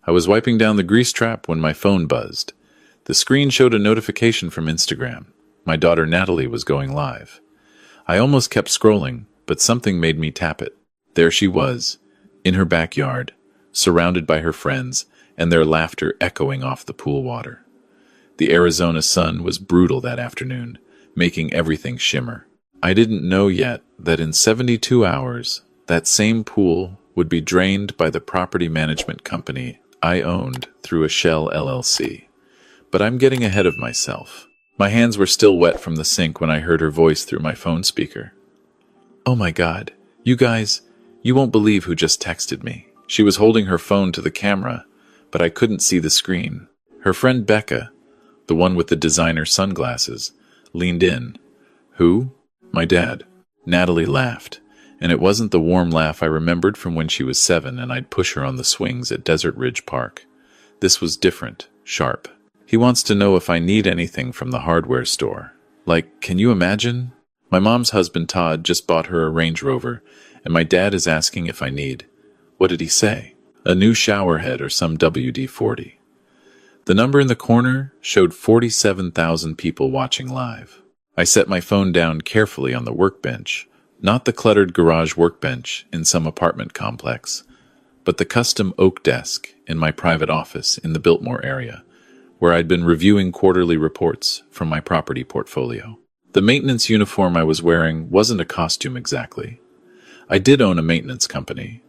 I was wiping down the grease trap when my phone buzzed. The screen showed a notification from Instagram. My daughter Natalie was going live. I almost kept scrolling, but something made me tap it. There she was, in her backyard, surrounded by her friends, and their laughter echoing off the pool water. The Arizona sun was brutal that afternoon, making everything shimmer. I didn't know yet that in 72 hours, that same pool would be drained by the property management company I owned through a shell LLC. But I'm getting ahead of myself. My hands were still wet from the sink when I heard her voice through my phone speaker. "Oh my God, you guys, you won't believe who just texted me." She was holding her phone to the camera, but I couldn't see the screen. Her friend Becca, the one with the designer sunglasses, leaned in. "Who?" "My dad." Natalie laughed, and it wasn't the warm laugh I remembered from when she was 7 and I'd push her on the swings at Desert Ridge Park. This was different, sharp. "He wants to know if I need anything from the hardware store. Like, can you imagine? My mom's husband Todd just bought her a Range Rover, and my dad is asking if I need, what did he say? A new shower head or some WD-40. The number in the corner showed 47,000 people watching live. I set my phone down carefully on the workbench, not the cluttered garage workbench in some apartment complex, but the custom oak desk in my private office in the Biltmore area, where I'd been reviewing quarterly reports from my property portfolio. The maintenance uniform I was wearing wasn't a costume exactly. I did own a maintenance company,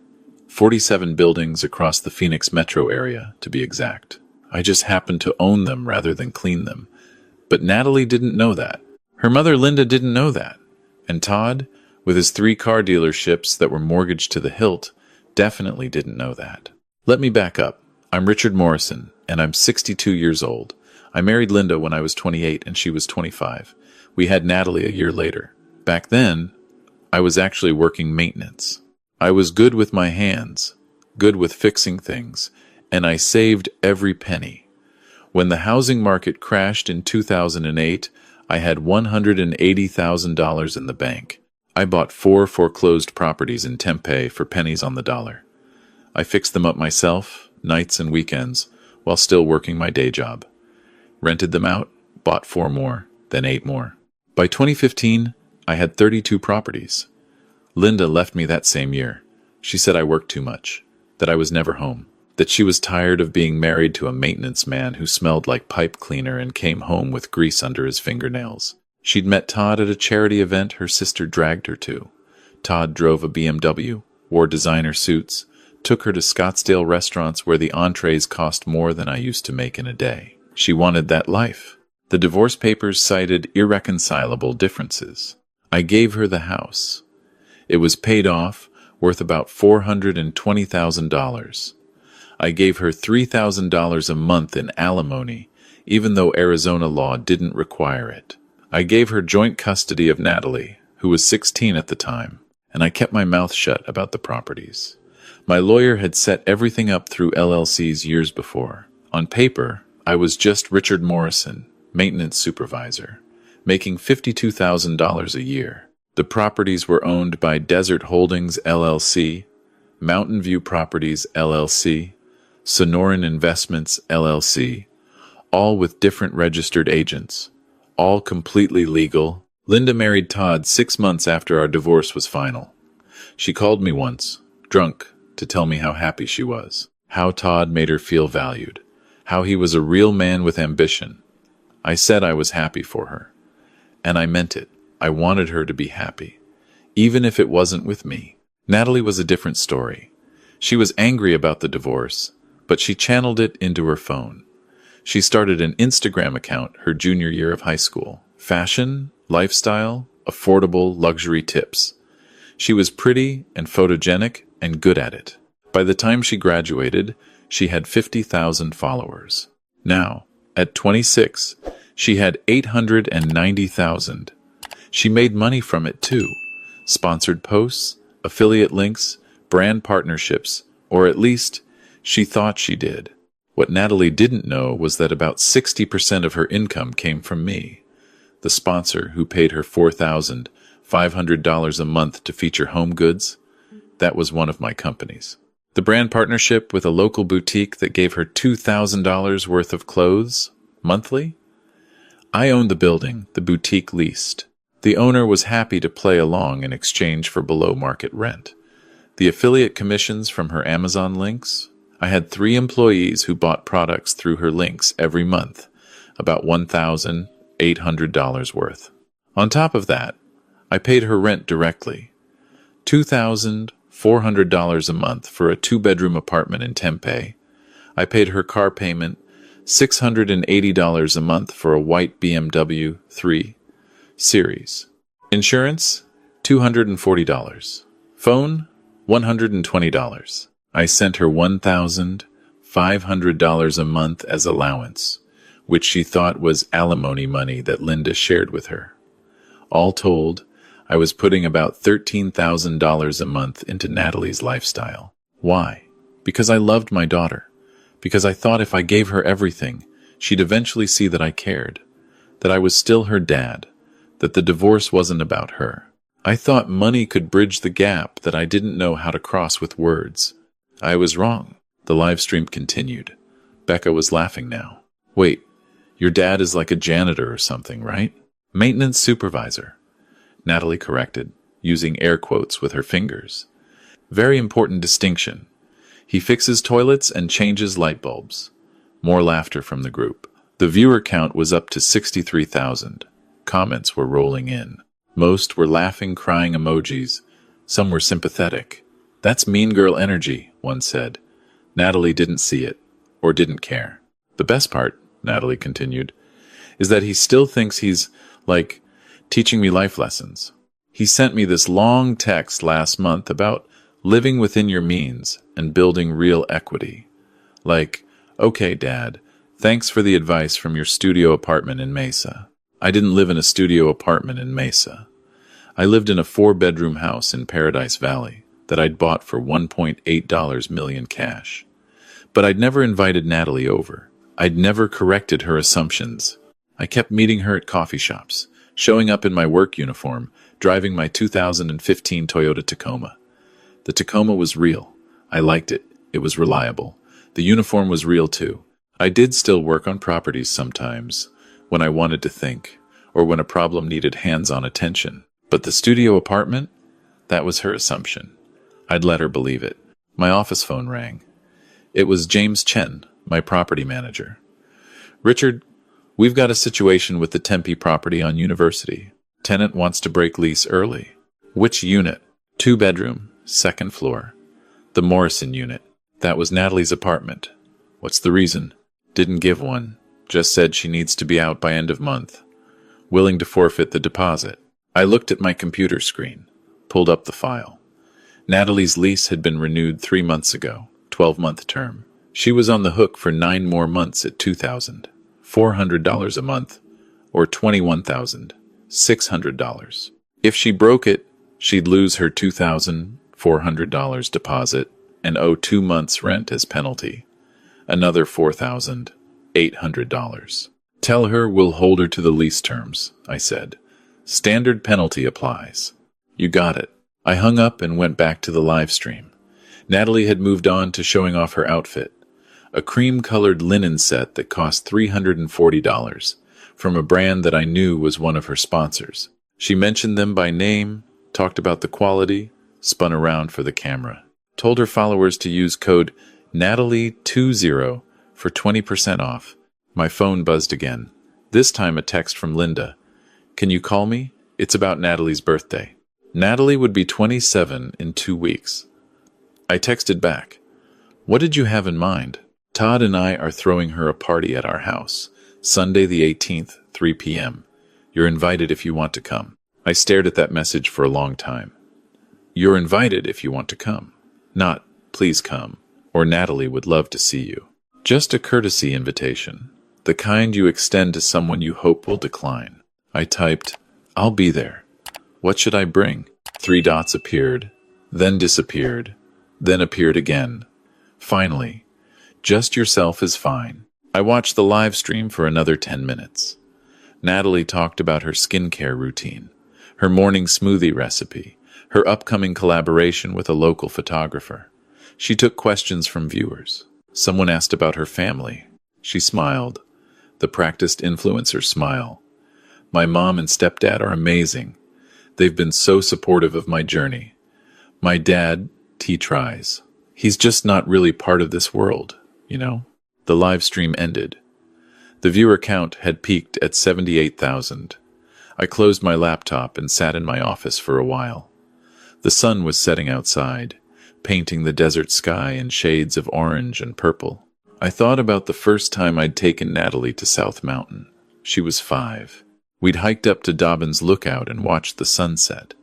47 buildings across the Phoenix metro area, to be exact. I just happened to own them rather than clean them. But Natalie didn't know that. Her mother Linda didn't know that. And Todd, with his 3 car dealerships that were mortgaged to the hilt, definitely didn't know that. Let me back up. I'm Richard Morrison, and I'm 62 years old. I married Linda when I was 28 and she was 25. We had Natalie a year later. Back then, I was actually working maintenance. I was good with my hands, good with fixing things, and I saved every penny. When the housing market crashed in 2008, I had $180,000 in the bank. I bought 4 foreclosed properties in Tempe for pennies on the dollar. I fixed them up myself, nights and weekends, while still working my day job. Rented them out, bought 4 more, then 8 more. By 2015, I had 32 properties. Linda left me that same year. She said I worked too much, that I was never home, that she was tired of being married to a maintenance man who smelled like pipe cleaner and came home with grease under his fingernails. She'd met Todd at a charity event her sister dragged her to. Todd drove a BMW, wore designer suits, took her to Scottsdale restaurants where the entrees cost more than I used to make in a day. She wanted that life. The divorce papers cited irreconcilable differences. I gave her the house. It was paid off, worth about $420,000. I gave her $3,000 a month in alimony, even though Arizona law didn't require it. I gave her joint custody of Natalie, who was 16 at the time, and I kept my mouth shut about the properties. My lawyer had set everything up through LLCs years before. On paper, I was just Richard Morrison, maintenance supervisor, making $52,000 a year. The properties were owned by Desert Holdings LLC, Mountain View Properties LLC, Sonoran Investments LLC, all with different registered agents, all completely legal. Linda married Todd 6 months after our divorce was final. She called me once, drunk, to tell me how happy she was, how Todd made her feel valued, how he was a real man with ambition. I said I was happy for her, and I meant it. I wanted her to be happy, even if it wasn't with me. Natalie was a different story. She was angry about the divorce, but she channeled it into her phone. She started an Instagram account her junior year of high school. Fashion, lifestyle, affordable luxury tips. She was pretty and photogenic and good at it. By the time she graduated, she had 50,000 followers. Now, at 26, she had 890,000. She made money from it too. Sponsored posts, affiliate links, brand partnerships, or at least, she thought she did. What Natalie didn't know was that about 60% of her income came from me, the sponsor who paid her $4,500 a month to feature home goods. That was one of my companies. The brand partnership with a local boutique that gave her $2,000 worth of clothes monthly? I owned the building the boutique leased. The owner was happy to play along in exchange for below-market rent. The affiliate commissions from her Amazon links? I had 3 employees who bought products through her links every month, about $1,800 worth. On top of that, I paid her rent directly, $2,400 a month for a 2-bedroom apartment in Tempe. I paid her car payment, $680 a month for a white BMW 3 Series. Insurance, $240. Phone, $120. I sent her $1,500 a month as allowance, which she thought was alimony money that Linda shared with her. All told, I was putting about $13,000 a month into Natalie's lifestyle. Why? Because I loved my daughter. Because I thought if I gave her everything, she'd eventually see that I cared, that I was still her dad, that the divorce wasn't about her. I thought money could bridge the gap that I didn't know how to cross with words. I was wrong. The live stream continued. Becca was laughing now. Wait, your dad is like a janitor or something, right? Maintenance supervisor. Natalie corrected, using air quotes with her fingers. Very important distinction. He fixes toilets and changes light bulbs. More laughter from the group. The viewer count was up to 63,000. Comments were rolling in. Most were laughing, crying emojis. Some were sympathetic. That's mean girl energy, one said. Natalie didn't see it, or didn't care. The best part, Natalie continued, is that he still thinks he's, like, teaching me life lessons. He sent me this long text last month about living within your means and building real equity. Like, okay, Dad, thanks for the advice from your studio apartment in Mesa. I didn't live in a studio apartment in Mesa. I lived in a 4-bedroom house in Paradise Valley that I'd bought for $1.8 million cash. But I'd never invited Natalie over. I'd never corrected her assumptions. I kept meeting her at coffee shops, showing up in my work uniform, driving my 2015 Toyota Tacoma. The Tacoma was real. I liked it. It was reliable. The uniform was real too. I did still work on properties sometimes, when I wanted to think, or when a problem needed hands-on attention. But the studio apartment? That was her assumption. I'd let her believe it. My office phone rang. It was James Chen, my property manager. Richard, we've got a situation with the Tempe property on University. Tenant wants to break lease early. Which unit? 2-bedroom, 2nd floor. The Morrison unit. That was Natalie's apartment. What's the reason? Didn't give one. Just said she needs to be out by end of month. Willing to forfeit the deposit. I looked at my computer screen, pulled up the file. Natalie's lease had been renewed 3 months ago, 12-month term. She was on the hook for 9 more months at $2,400 a month, or $21,600. If she broke it, she'd lose her $2,400 deposit and owe 2 months' rent as penalty, another $4,800. Tell her we'll hold her to the lease terms, I said. Standard penalty applies. You got it. I hung up and went back to the live stream. Natalie had moved on to showing off her outfit, a cream-colored linen set that cost $340 from a brand that I knew was one of her sponsors. She mentioned them by name, talked about the quality, spun around for the camera, told her followers to use code Natalie20 for 20% off. My phone buzzed again. This time a text from Linda. Can you call me? It's about Natalie's birthday. Natalie would be 27 in 2 weeks. I texted back. What did you have in mind? Todd and I are throwing her a party at our house, Sunday the 18th, 3 p.m. You're invited if you want to come. I stared at that message for a long time. You're invited if you want to come. Not, please come, or Natalie would love to see you. Just a courtesy invitation, the kind you extend to someone you hope will decline. I typed, I'll be there. What should I bring? 3 dots appeared, then disappeared, then appeared again. Finally, just yourself is fine. I watched the live stream for another 10 minutes. Natalie talked about her skincare routine, her morning smoothie recipe, her upcoming collaboration with a local photographer. She took questions from viewers. Someone asked about her family. She smiled. The practiced influencer smile. My mom and stepdad are amazing. They've been so supportive of my journey. My dad, he tries. He's just not really part of this world, you know? The live stream ended. The viewer count had peaked at 78,000. I closed my laptop and sat in my office for a while. The sun was setting outside, painting the desert sky in shades of orange and purple. I thought about the first time I'd taken Natalie to South Mountain. She was 5. We'd hiked up to Dobbin's Lookout and watched the sunset.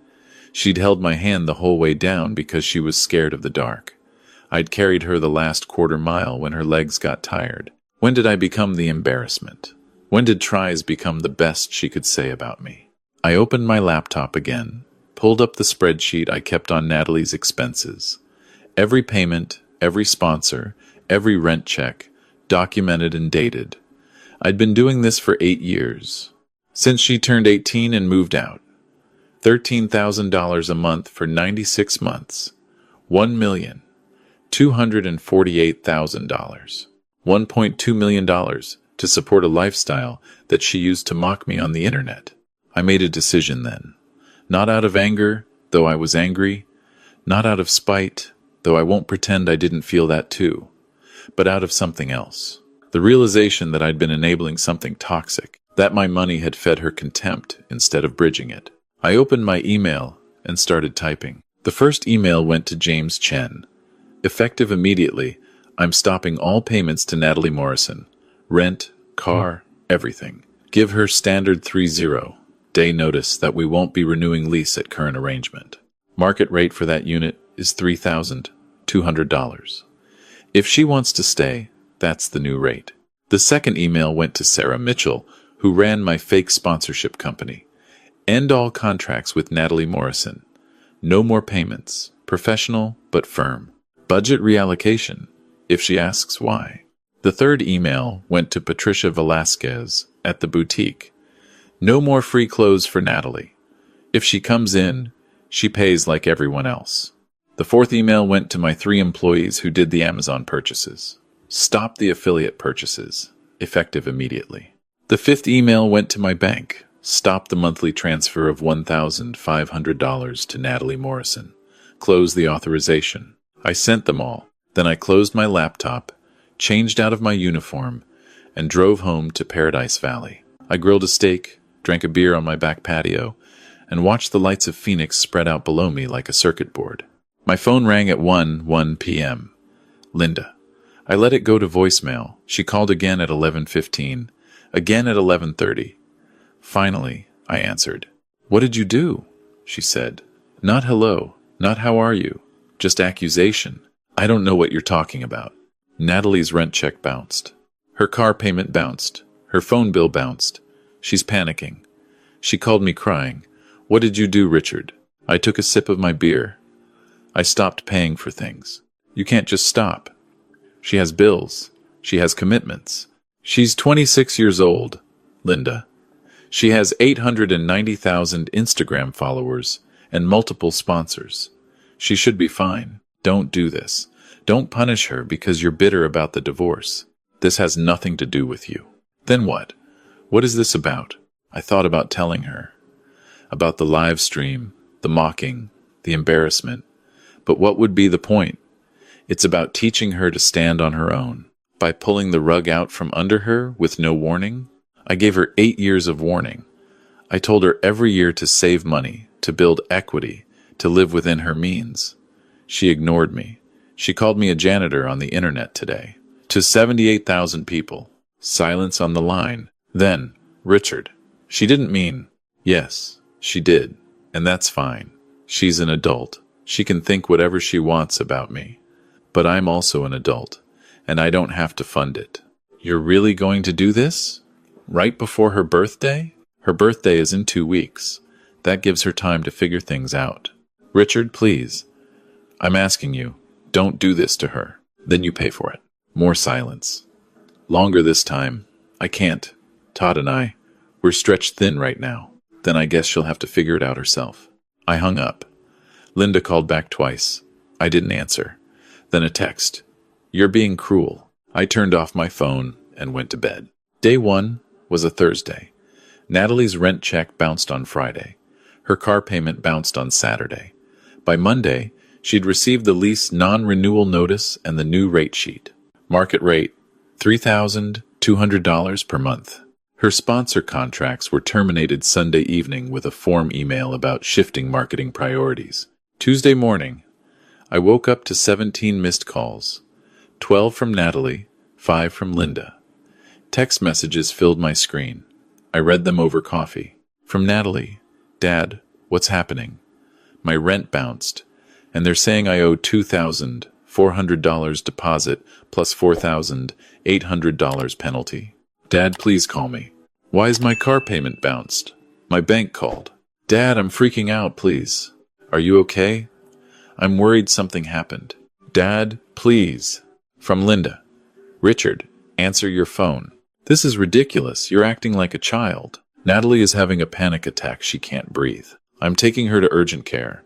She'd held my hand the whole way down because she was scared of the dark. I'd carried her the last quarter mile when her legs got tired. When did I become the embarrassment? When did tries become the best she could say about me? I opened my laptop again, pulled up the spreadsheet I kept on Natalie's expenses. Every payment, every sponsor, every rent check, documented and dated. I'd been doing this for 8 years. Since she turned 18 and moved out. $13,000 a month for 96 months. $1,248,000. $1.2 million to support a lifestyle that she used to mock me on the internet. I made a decision then. Not out of anger, though I was angry. Not out of spite, though I won't pretend I didn't feel that too. But out of something else. The realization that I'd been enabling something toxic, that my money had fed her contempt instead of bridging it. I opened my email and started typing. The first email went to James Chen. Effective immediately, I'm stopping all payments to Natalie Morrison. Rent, car, everything. Give her standard 30-day notice that we won't be renewing lease at current arrangement. Market rate for that unit is $3,200. If she wants to stay, that's the new rate. The second email went to Sarah Mitchell, who ran my fake sponsorship company. End all contracts with Natalie Morrison. No more payments. Professional, but firm. Budget reallocation, if she asks why. The third email went to Patricia Velasquez at the boutique. No more free clothes for Natalie. If she comes in, she pays like everyone else. The fourth email went to my 3 employees who did the Amazon purchases. Stop the affiliate purchases, effective immediately. The fifth email went to my bank. Stop the monthly transfer of $1,500 to Natalie Morrison. Close the authorization. I sent them all. Then I closed my laptop, changed out of my uniform, and drove home to Paradise Valley. I grilled a steak, drank a beer on my back patio, and watched the lights of Phoenix spread out below me like a circuit board. My phone rang at 1 p.m. Linda. I let it go to voicemail. She called again at 11:15, again at 11:30. Finally, I answered. What did you do? She said. Not hello, not how are you, just accusation. I don't know what you're talking about. Natalie's rent check bounced. Her car payment bounced. Her phone bill bounced. She's panicking. She called me crying. What did you do, Richard? I took a sip of my beer. I stopped paying for things. You can't just stop. She has bills. She has commitments. She's 26 years old, Linda. She has 890,000 Instagram followers and multiple sponsors. She should be fine. Don't do this. Don't punish her because you're bitter about the divorce. This has nothing to do with you. Then what? What is this about? I thought about telling her. About the live stream, the mocking, the embarrassment. But what would be the point? It's about teaching her to stand on her own. By pulling the rug out from under her with no warning? I gave her 8 years of warning. I told her every year to save money, to build equity, to live within her means. She ignored me. She called me a janitor on the internet today. To 78,000 people. Silence on the line. Then, Richard. She didn't mean. Yes, she did. And that's fine. She's an adult. She can think whatever she wants about me. But I'm also an adult, and I don't have to fund it. You're really going to do this? Right before her birthday? Her birthday is in 2 weeks. That gives her time to figure things out. Richard, please. I'm asking you, don't do this to her. Then you pay for it. More silence. Longer this time. I can't. Todd and I, we're stretched thin right now. Then I guess she'll have to figure it out herself. I hung up. Linda called back twice. I didn't answer. Then a text. You're being cruel. I turned off my phone and went to bed. Day 1 was a Thursday. Natalie's rent check bounced on Friday. Her car payment bounced on Saturday. By Monday, she'd received the lease non-renewal notice and the new rate sheet. Market rate, $3,200 per month. Her sponsor contracts were terminated Sunday evening with a form email about shifting marketing priorities. Tuesday morning, I woke up to 17 missed calls. 12 from Natalie, 5 from Linda. Text messages filled my screen. I read them over coffee. From Natalie, Dad, what's happening? My rent bounced, and they're saying I owe $2,400 deposit plus $4,800 penalty. Dad, please call me. Why is my car payment bounced? My bank called. Dad, I'm freaking out, please. Are you okay? I'm worried something happened. Dad, please. From Linda. Richard, answer your phone. This is ridiculous. You're acting like a child. Natalie is having a panic attack. She can't breathe. I'm taking her to urgent care.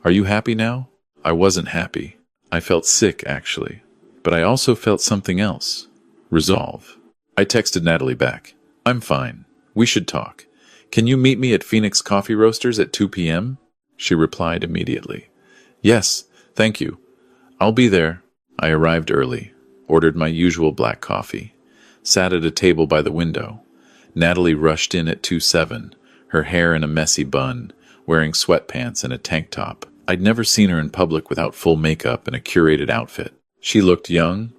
Are you happy now? I wasn't happy. I felt sick, actually. But I also felt something else. Resolve. I texted Natalie back. I'm fine. We should talk. Can you meet me at Phoenix Coffee Roasters at 2 p.m.? She replied immediately. Yes, thank you. I'll be there. I arrived early, ordered my usual black coffee, sat at a table by the window. Natalie rushed in at 2:07, her hair in a messy bun, wearing sweatpants and a tank top. I'd never seen her in public without full makeup and a curated outfit. She looked young,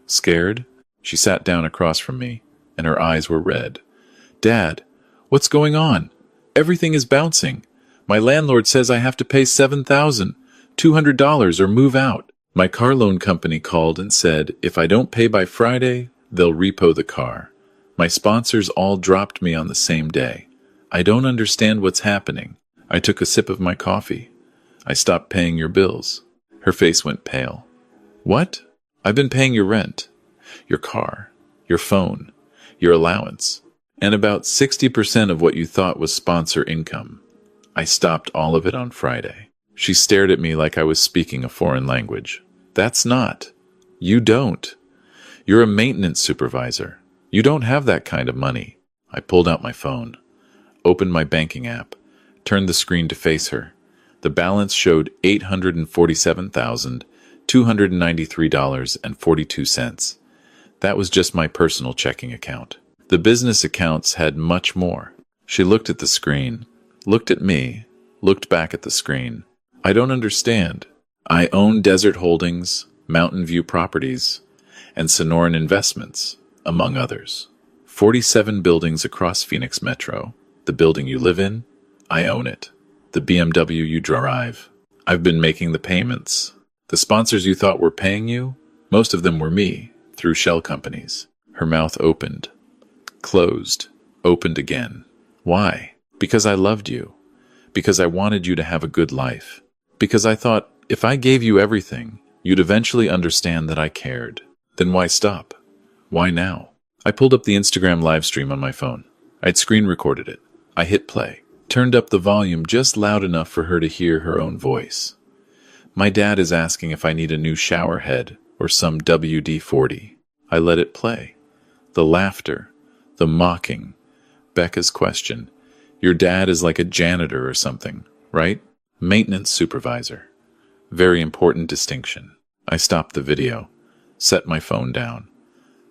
scared. She sat down across from me, and her eyes were red. Dad, what's going on? Everything is bouncing. My landlord says I have to pay $7,200 or move out. My car loan company called and said if I don't pay by Friday, they'll repo the car. My sponsors all dropped me on the same day. I don't understand what's happening. I took a sip of my coffee. I stopped paying your bills. Her face went pale. What? I've been paying your rent, your car, your phone, your allowance, and about 60% of what you thought was sponsor income. I stopped all of it on Friday. She stared at me like I was speaking a foreign language. That's not. You don't. You're a maintenance supervisor. You don't have that kind of money. I pulled out my phone, opened my banking app, turned the screen to face her. The balance showed $847,293.42. That was just my personal checking account. The business accounts had much more. She looked at the screen, looked at me, looked back at the screen. I don't understand. I own Desert Holdings, Mountain View Properties, and Sonoran Investments, among others. 47 buildings across Phoenix Metro. The building you live in, I own it. The BMW you drive, I've been making the payments. The sponsors you thought were paying you, most of them were me, through shell companies. Her mouth opened, closed, opened again. Why? Because I loved you. Because I wanted you to have a good life. Because I thought, if I gave you everything, you'd eventually understand that I cared. Then why stop? Why now? I pulled up the Instagram live stream on my phone. I'd screen recorded it. I hit play, turned up the volume just loud enough for her to hear her own voice. My dad is asking if I need a new shower head or some WD-40. I let it play. The laughter, the mocking. Becca's question. Your dad is like a janitor or something, right? Maintenance supervisor. Very important distinction. I stopped the video, set my phone down.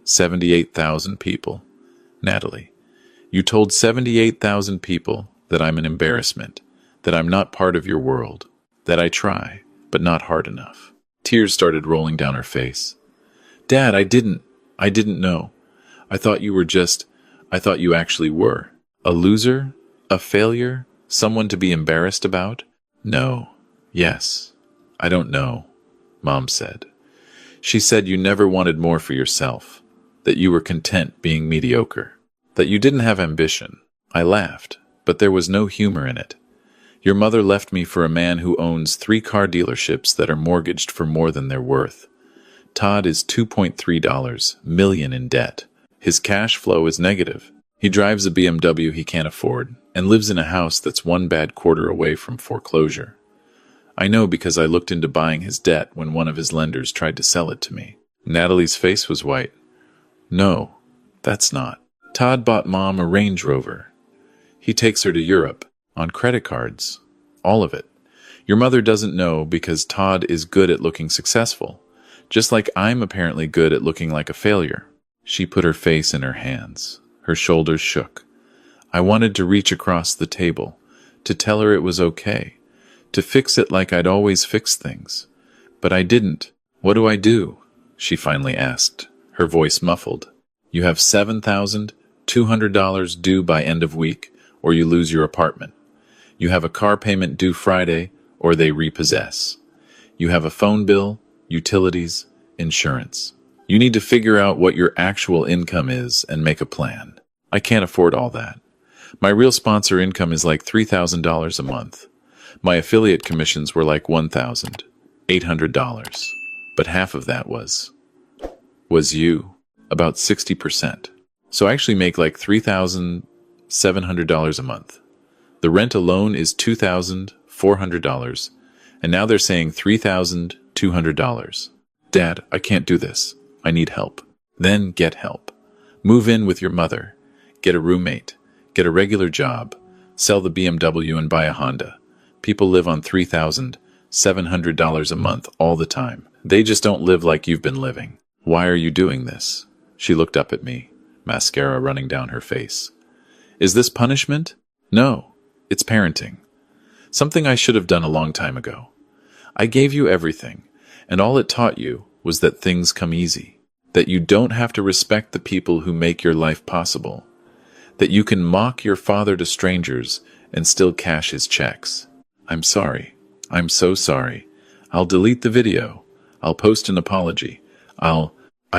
78,000 people. Natalie, you told 78,000 people that I'm an embarrassment, that I'm not part of your world, that I try, but not hard enough. Tears started rolling down her face. Dad, I didn't know. I thought you actually were. A loser? A failure? Someone to be embarrassed about? No. Yes. I don't know, Mom said. She said you never wanted more for yourself, that you were content being mediocre, that you didn't have ambition. I laughed, but there was no humor in it. Your mother left me for a man who owns 3 car dealerships that are mortgaged for more than they're worth. Todd is $2.3 million in debt. His cash flow is negative. He drives a BMW he can't afford and lives in a house that's one bad quarter away from foreclosure. I know because I looked into buying his debt when one of his lenders tried to sell it to me. Natalie's face was white. No, that's not. Todd bought Mom a Range Rover. He takes her to Europe, on credit cards. All of it. Your mother doesn't know because Todd is good at looking successful, just like I'm apparently good at looking like a failure. She put her face in her hands. Her shoulders shook. I wanted to reach across the table, to tell her it was okay, to fix it like I'd always fixed things. But I didn't. What do? She finally asked, her voice muffled. You have $7,200 due by end of week, or you lose your apartment. You have a car payment due Friday, or they repossess. You have a phone bill, utilities, insurance. You need to figure out what your actual income is and make a plan. I can't afford all that. My real sponsor income is like $3,000 a month. My affiliate commissions were like $1,800. But half of that was you. About 60%. So I actually make like $3,700 a month. The rent alone is $2,400, and now they're saying $3,200. Dad, I can't do this. I need help. Then get help. Move in with your mother. Get a roommate. Get a regular job. Sell the BMW and buy a Honda. People live on $3,700 a month all the time. They just don't live like you've been living. Why are you doing this? She looked up at me, mascara running down her face. Is this punishment? No, it's parenting. Something I should have done a long time ago. I gave you everything, and all it taught you was that things come easy, that you don't have to respect the people who make your life possible, that you can mock your father to strangers and still cash his checks. I'm sorry. I'm so sorry. I'll delete the video. I'll post an apology. I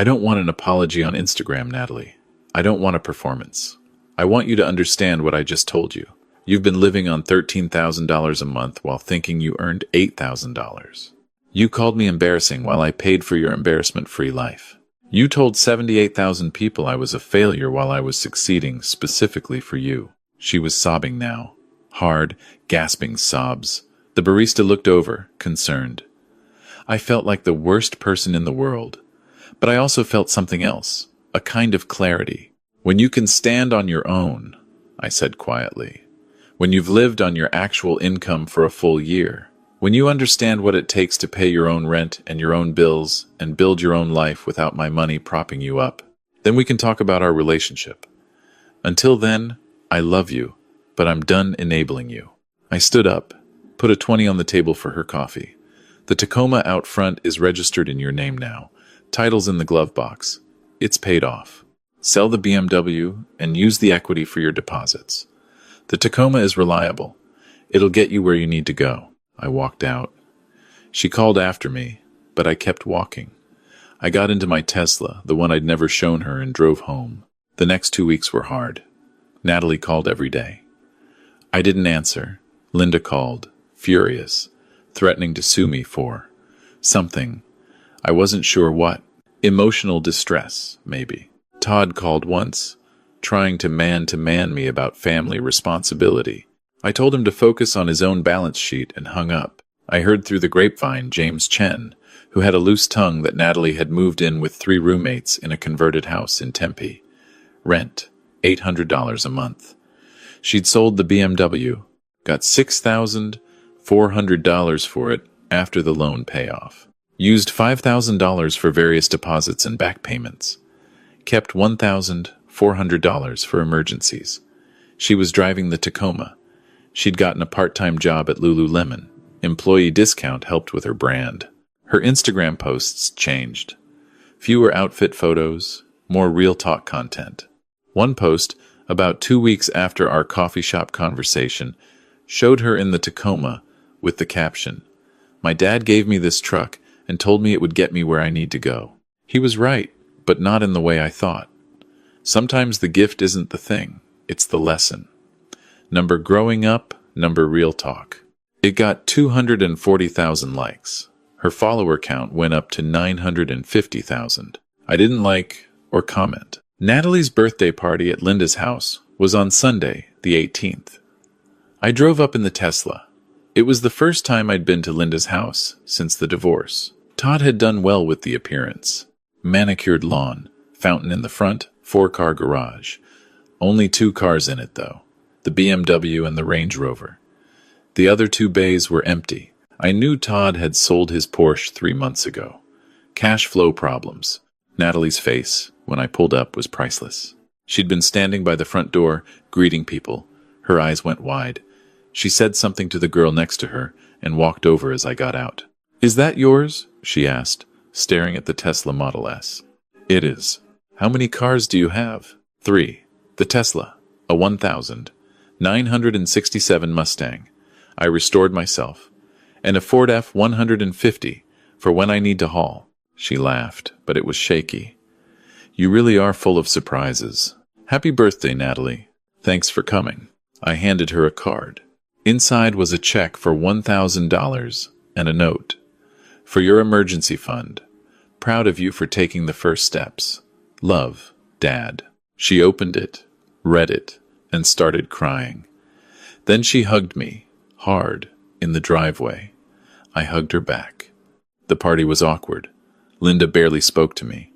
don't want an apology on Instagram, Natalie. I don't want a performance. I want you to understand what I just told you. You've been living on $13,000 a month while thinking you earned $8,000. You called me embarrassing while I paid for your embarrassment-free life. You told 78,000 people I was a failure while I was succeeding specifically for you. She was sobbing now. Hard, gasping sobs. The barista looked over, concerned. I felt like the worst person in the world. But I also felt something else, a kind of clarity. When you can stand on your own, I said quietly. When you've lived on your actual income for a full year. When you understand what it takes to pay your own rent and your own bills and build your own life without my money propping you up, then we can talk about our relationship. Until then, I love you, but I'm done enabling you. I stood up, put a 20 on the table for her coffee. The Tacoma out front is registered in your name now. Title's in the glove box. It's paid off. Sell the BMW and use the equity for your deposits. The Tacoma is reliable. It'll get you where you need to go. I walked out. She called after me, but I kept walking. I got into my Tesla, the one I'd never shown her, and drove home. The next 2 weeks were hard. Natalie called every day. I didn't answer. Linda called, furious, threatening to sue me for something. I wasn't sure what. Emotional distress, maybe. Todd called once, trying to man me about family responsibility. I told him to focus on his own balance sheet and hung up. I heard through the grapevine James Chen, who had a loose tongue, that Natalie had moved in with 3 roommates in a converted house in Tempe. Rent, $800 a month. She'd sold the BMW, got $6,400 for it after the loan payoff. Used $5,000 for various deposits and back payments. Kept $1,400 for emergencies. She was driving the Tacoma. She'd gotten a part-time job at Lululemon. Employee discount helped with her brand. Her Instagram posts changed. Fewer outfit photos, more real talk content. One post, about 2 weeks after our coffee shop conversation, showed her in the Tacoma with the caption, "My dad gave me this truck and told me it would get me where I need to go. He was right, but not in the way I thought. Sometimes the gift isn't the thing, it's the lesson." Number growing up, number real talk. It got 240,000 likes. Her follower count went up to 950,000. I didn't like or comment. Natalie's birthday party at Linda's house was on Sunday, the 18th. I drove up in the Tesla. It was the first time I'd been to Linda's house since the divorce. Todd had done well with the appearance. Manicured lawn, fountain in the front, 4-car garage. Only 2 cars in it, though. The BMW and the Range Rover. The other 2 bays were empty. I knew Todd had sold his Porsche 3 months ago. Cash flow problems. Natalie's face, when I pulled up, was priceless. She'd been standing by the front door, greeting people. Her eyes went wide. She said something to the girl next to her and walked over as I got out. "Is that yours?" she asked, staring at the Tesla Model S. "It is." "How many cars do you have?" "3. The Tesla, a 1967 Mustang. I restored myself. And a Ford F-150 for when I need to haul." She laughed, but it was shaky. "You really are full of surprises. Happy birthday, Natalie. Thanks for coming." I handed her a card. Inside was a check for $1,000 and a note. "For your emergency fund. Proud of you for taking the first steps. Love, Dad." She opened it, read it, and started crying. Then she hugged me, hard, in the driveway. I hugged her back. The party was awkward. Linda barely spoke to me.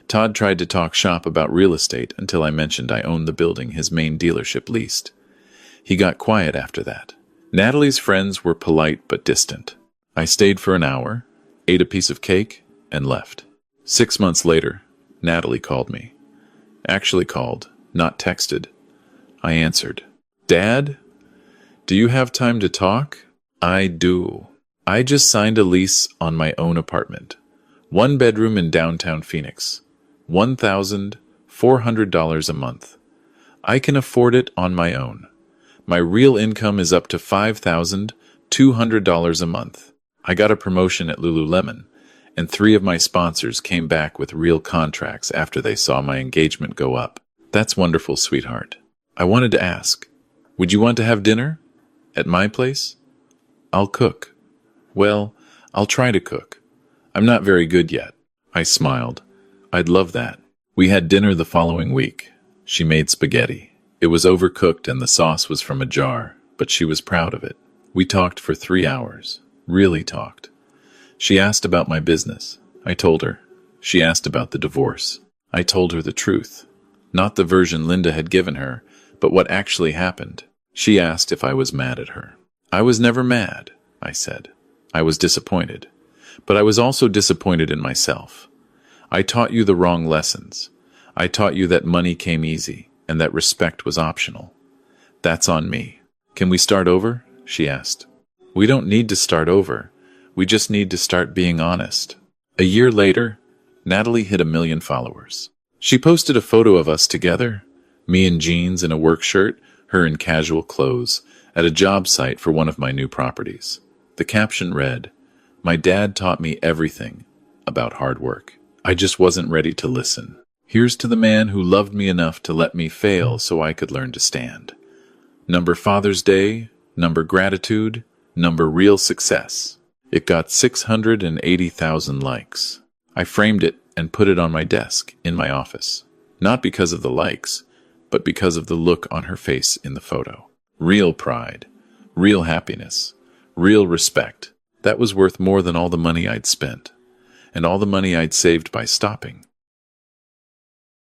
Todd tried to talk shop about real estate until I mentioned I owned the building his main dealership leased. He got quiet after that. Natalie's friends were polite but distant. I stayed for an hour, ate a piece of cake, and left. 6 months later, Natalie called me. Actually called, not texted. I answered. "Dad? Do you have time to talk?" "I do. I just signed a lease on my own apartment. 1 bedroom in downtown Phoenix. $1,400 a month. I can afford it on my own. My real income is up to $5,200 a month. I got a promotion at Lululemon, and 3 of my sponsors came back with real contracts after they saw my engagement go up. That's wonderful, sweetheart. I wanted to ask, would you want to have dinner? At my place? I'll cook. Well, I'll try to cook. I'm not very good yet." I smiled. "I'd love that." We had dinner the following week. She made spaghetti. It was overcooked and the sauce was from a jar, but she was proud of it. We talked for 3 hours. Really talked. She asked about my business. I told her. She asked about the divorce. I told her the truth. Not the version Linda had given her, but what actually happened. She asked if I was mad at her. "I was never mad," I said. "I was disappointed. But I was also disappointed in myself. I taught you the wrong lessons. I taught you that money came easy and that respect was optional. That's on me. Can we start over?" she asked. "We don't need to start over. We just need to start being honest." A year later, Natalie hit 1 million followers. She posted a photo of us together, me in jeans and a work shirt, her in casual clothes, at a job site for one of my new properties. The caption read, "My dad taught me everything about hard work. I just wasn't ready to listen. Here's to the man who loved me enough to let me fail so I could learn to stand. Number Father's Day, number gratitude, number real success." It got 680,000 likes. I framed it and put it on my desk in my office. Not because of the likes, but because of the look on her face in the photo. Real pride, real happiness, real respect. That was worth more than all the money I'd spent, and all the money I'd saved by stopping.